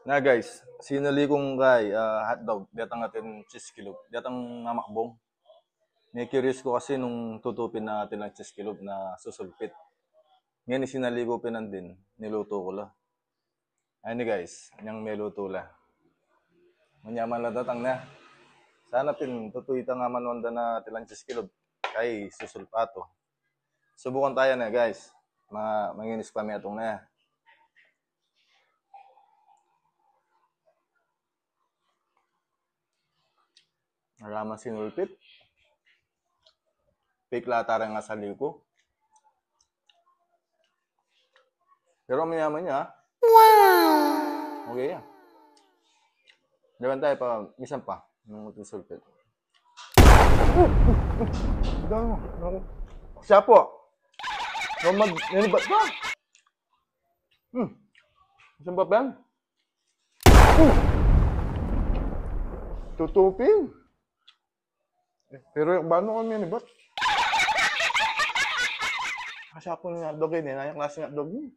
Na guys, sinali kong kay hotdog, datang natin cheese kilog, datang namakbong. May curious ko kasi nung tutupin natin ang cheese kilog na susulpit. Ngayon sinali ko pinan din, niluto ko la. Ayun guys, yung may luto la. Manyaman la datang na. Sana tin tutuita nga manwanda na tilang cheese kilog kay susulpato. Subukan tayo na guys. Manginis pa may atong na. Naraman sinulpit. Pikla tarang nga sa liko. Pero mayaman niya. Wow! Okay yan. Gawan tayo pa, misan pa. Nung sulpit. Siya po. Nanibat ka. Saan ba yan? Tutupin. Pero paano kami nanibat? Kasi ako ng hotdog yun eh. Nayang klase ng hotdog yun.